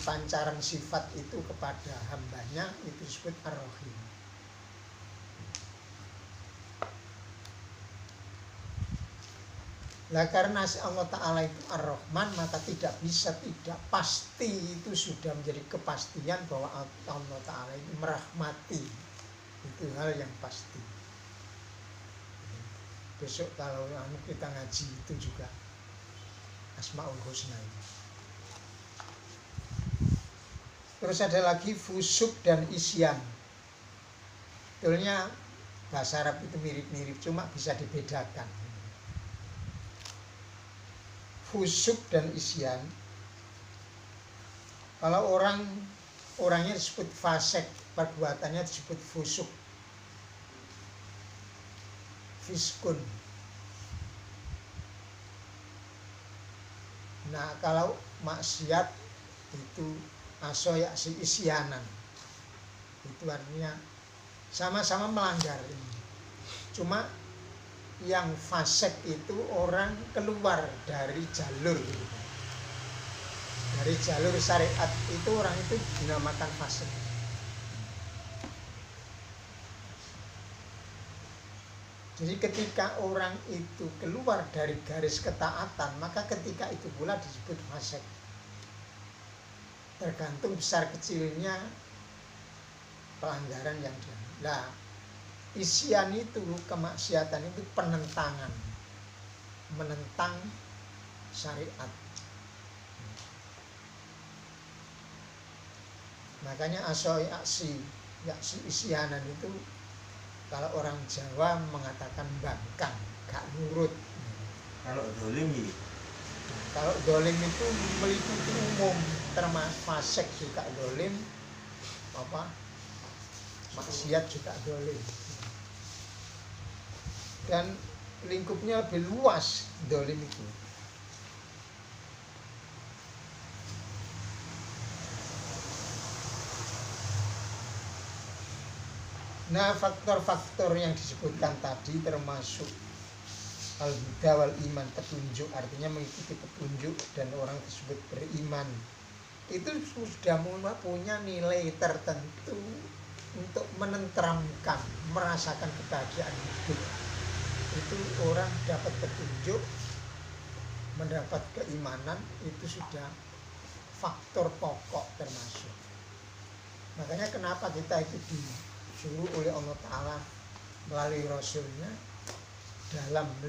pancaran sifat itu kepada hambanya itu disebut Ar-Rahim. Nah karena Allah Ta'ala itu Ar-Rahman, maka tidak bisa, tidak pasti, itu sudah menjadi kepastian bahwa Allah Ta'ala itu merahmati. Itu hal yang pasti. Besok kalau kita ngaji itu juga Asmaul Husna ini. Terus ada lagi fusuk dan isyan. Betulnya bahasa Arab itu mirip-mirip, cuma bisa dibedakan. Fusuk dan isyan, kalau orangnya disebut fasik, perbuatannya disebut fusuk, fiskun. Nah kalau maksiat itu asoyaksi isyanan, itu artinya sama-sama melanggar ini. Cuma yang fasik itu orang keluar dari jalur gitu. Dari jalur syariat itu orang itu dinamakan fasik. Jadi ketika orang itu keluar dari garis ketaatan, maka ketika itu pula disebut fasik. Tergantung besar kecilnya pelanggaran yang dia. Nah, isyan itu, kemaksiatan itu penentangan, menentang syariat. Makanya yaksi isyanan itu kalau orang Jawa mengatakan bangkang, gak nurut. Kalau dolim ya? Kalau dolim itu meliputi umum, termasuk fasik juga dolim, maksiat juga dolim. Dan lingkupnya lebih luas dolim itu. Nah faktor-faktor yang disebutkan tadi termasuk al-huda wal iman, petunjuk, artinya mengikuti petunjuk dan orang tersebut beriman, itu sudah punya nilai tertentu untuk menenteramkan, merasakan kebahagiaan hidup. Itu orang dapat petunjuk, mendapat keimanan, itu sudah faktor pokok termasuk. Makanya kenapa kita itu disuruh oleh Allah Ta'ala melalui Rasulnya dalam 5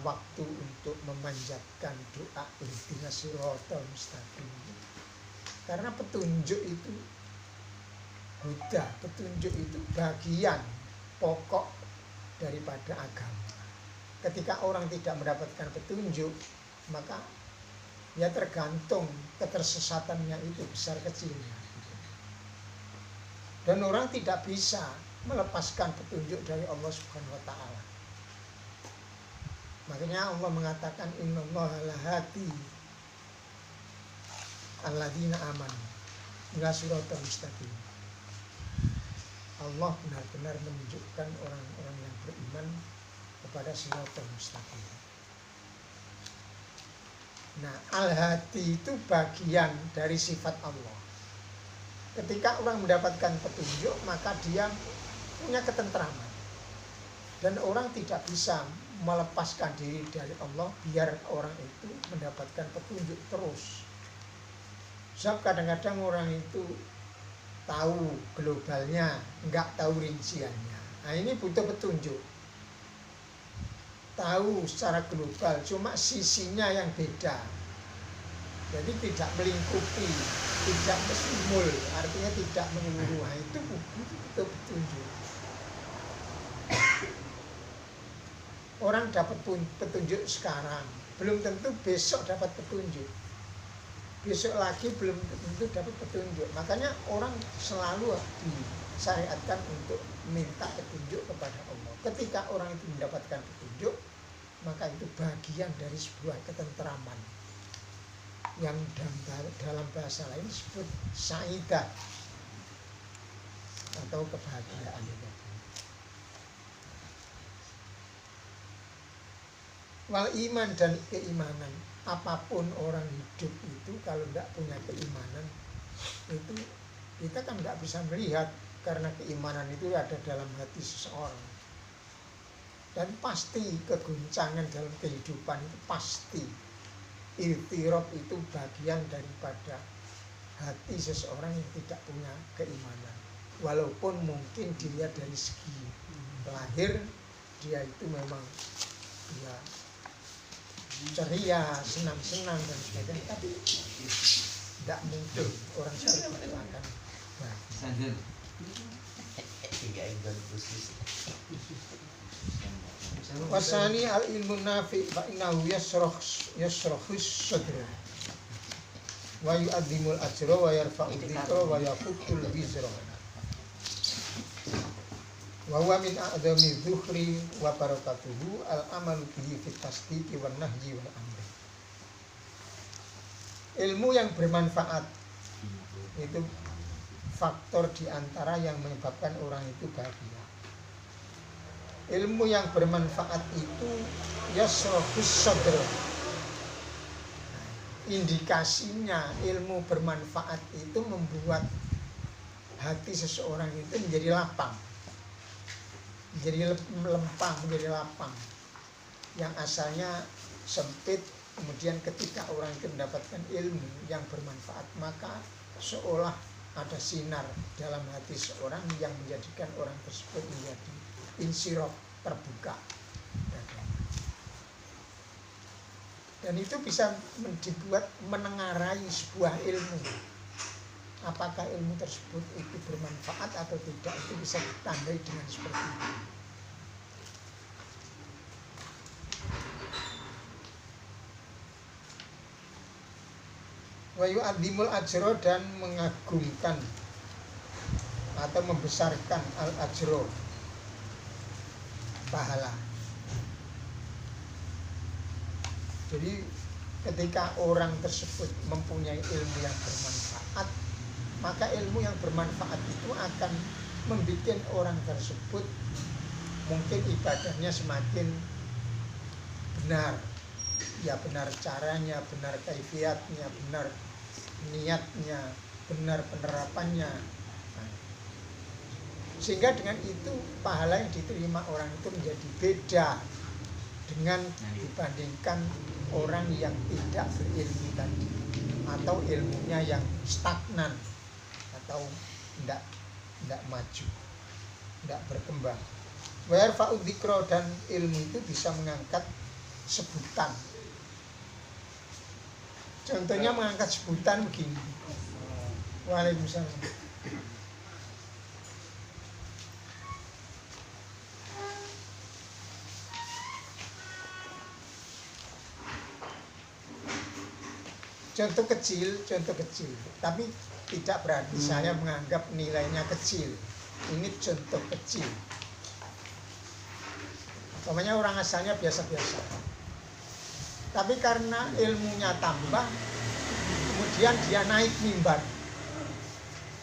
waktu untuk memanjatkan doa ihdinas siratal mustaqim. Karena petunjuk itu huda, petunjuk itu bagian pokok daripada agama. Ketika orang tidak mendapatkan petunjuk, maka ya tergantung ketersesatannya itu besar kecilnya. Dan orang tidak bisa melepaskan petunjuk dari Allah Subhanahu wa Ta'ala. Makanya Allah mengatakan innallaha lahadi alladzina amanu ila siratal mustaqim. Allah benar-benar menunjukkan orang-orang yang beriman kepada siratal mustaqim. Nah, al-hadi itu bagian dari sifat Allah. Ketika orang mendapatkan petunjuk, maka dia punya ketentraman. Dan orang tidak bisa melepaskan diri dari Allah biar orang itu mendapatkan petunjuk terus. Sebab kadang-kadang orang itu tahu globalnya, enggak tahu rinciannya. Nah ini butuh petunjuk. Tahu secara global, cuma sisinya yang beda. Jadi tidak melingkupi, tidak kesimul, artinya tidak menyeluruh. Nah, itu butuh petunjuk. Orang dapat petunjuk sekarang, belum tentu besok dapat petunjuk. Besok lagi belum tentu dapat petunjuk. Makanya orang selalu disyariatkan untuk minta petunjuk kepada Allah. Ketika orang itu mendapatkan petunjuk, maka itu bagian dari sebuah ketenteraman yang dalam bahasa lain disebut saidah atau kebahagiaan. Wal iman dan keimanan, apapun orang hidup itu kalau tidak punya keimanan itu kita kan nggak bisa melihat, karena keimanan itu ada dalam hati seseorang. Dan pasti keguncangan dalam kehidupan itu pasti. Irtirab itu bagian daripada hati seseorang yang tidak punya keimanan. Walaupun mungkin dilihat dari segi lahir, dia itu memang dia ceria, senang-senang dan sebagainya, tapi tidak mungkin orang seperti itu akan bahagia. Wasani al ilmu nafi fa innahu yasrahus sadra wa yu'azzimul ajra wa yarfa'u dzikra wa yaqutul bizra wa huwa min a'dami dzukri wa barakatuhu al amalu bihi fit tasdiqi wan nahyi wal amri. Ilmu yang bermanfaat itu faktor diantara yang menyebabkan orang itu bahagia. Ilmu yang bermanfaat itu yasrahus sadr. Indikasinya ilmu bermanfaat itu membuat hati seseorang itu menjadi lapang, menjadi lempang, menjadi lapang. Yang asalnya sempit, kemudian ketika orang itu mendapatkan ilmu yang bermanfaat, maka seolah ada sinar dalam hati seorang yang menjadikan orang tersebut menjadi insiraf, terbuka. Dan itu bisa dibuat menengarai sebuah ilmu. Apakah ilmu tersebut itu bermanfaat atau tidak, itu bisa ditandai dengan seperti itu. Wa yu'adzimul ajra, dan mengagungkan atau membesarkan al ajra, pahala. Jadi ketika orang tersebut mempunyai ilmu yang bermanfaat, maka ilmu yang bermanfaat itu akan membuat orang tersebut mungkin ibadahnya semakin benar. Ya, benar caranya, benar kaifiatnya, benar niatnya, benar penerapannya. Sehingga dengan itu pahala yang diterima orang itu menjadi beda dengan dibandingkan orang yang tidak berilmu tadi, atau ilmunya yang stagnan atau tidak maju, tidak berkembang. Wa yarfa'u dzikra, dan ilmu itu bisa mengangkat sebutan. Contohnya mengangkat sebutan begini. Waalaikumsalam. Contoh kecil, tapi tidak berarti saya menganggap nilainya kecil. Ini contoh kecil. Umpamanya orang asalnya biasa-biasa, tapi karena ilmunya tambah, kemudian dia naik mimbar.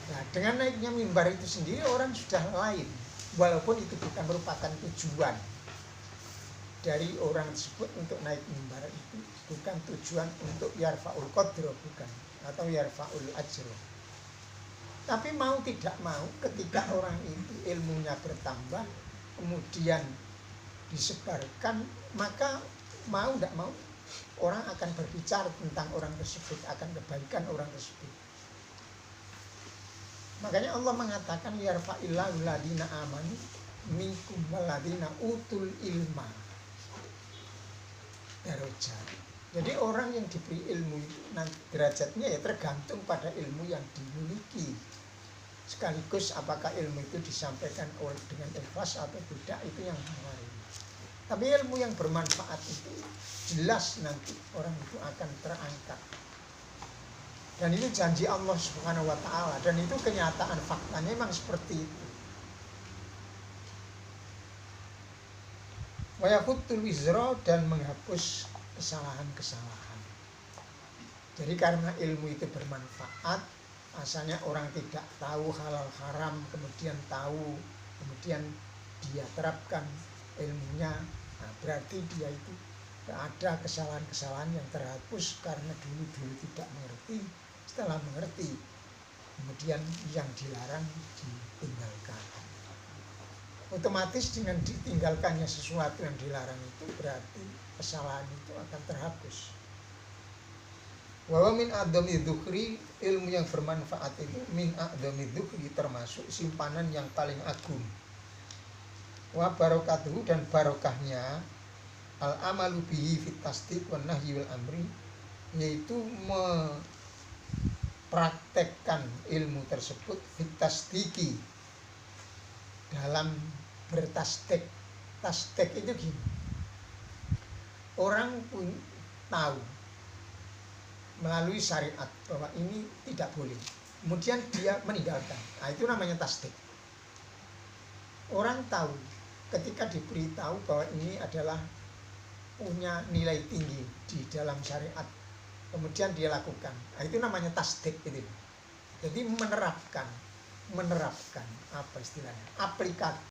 Nah, dengan naiknya mimbar itu sendiri orang sudah lain, walaupun itu bukan merupakan tujuan dari orang tersebut untuk naik mimbar, itu bukan tujuan untuk yarfa'ul qadra, bukan, atau yarfa'ul ajra. Tapi mau tidak mau, ketika orang itu ilmunya bertambah, kemudian disebarkan, maka mau tidak mau orang akan berbicara tentang orang tersebut, akan kebaikan orang tersebut. Makanya Allah mengatakan yarfa'illahu ladina amanu minkum waladina utul ilma darajat. Jadi orang yang diberi ilmu, nanti derajatnya ya tergantung pada ilmu yang dimiliki. Sekaligus apakah ilmu itu disampaikan dengan ikhlas atau tidak, itu yang menarik. Tapi ilmu yang bermanfaat itu jelas nanti orang itu akan terangkat. Dan itu janji Allah Subhanahu wa ta'ala, dan itu kenyataan faktanya memang seperti itu. Wa yaqutul wizra, dan menghapus kesalahan-kesalahan. Jadi karena ilmu itu bermanfaat, asalnya orang tidak tahu halal haram, kemudian tahu, kemudian dia terapkan ilmunya, nah berarti dia itu ada kesalahan-kesalahan yang terhapus karena dulu tidak mengerti. Setelah mengerti, kemudian yang dilarang ditinggalkan. Otomatis dengan ditinggalkannya sesuatu yang dilarang itu berarti kesalahan itu akan terhapus. Wa min a'dami dzukri, ilmu yang bermanfaat itu min a'dami dzukri, termasuk simpanan yang paling agung. Wa barokatuhu, dan barokahnya al amalu bihi fit tasdiq wan nahyi wal amri, yaitu mempraktekkan ilmu tersebut fit tasdiqi, dalam bertasdik. Tasdik itu gini, orang pun tahu melalui syariat bahwa ini tidak boleh, kemudian dia meninggalkan. Nah, itu namanya tasdik. Orang tahu ketika diberitahu bahwa ini adalah punya nilai tinggi di dalam syariat, kemudian dia lakukan. Nah, itu namanya tasdik itu. Jadi menerapkan apa istilahnya?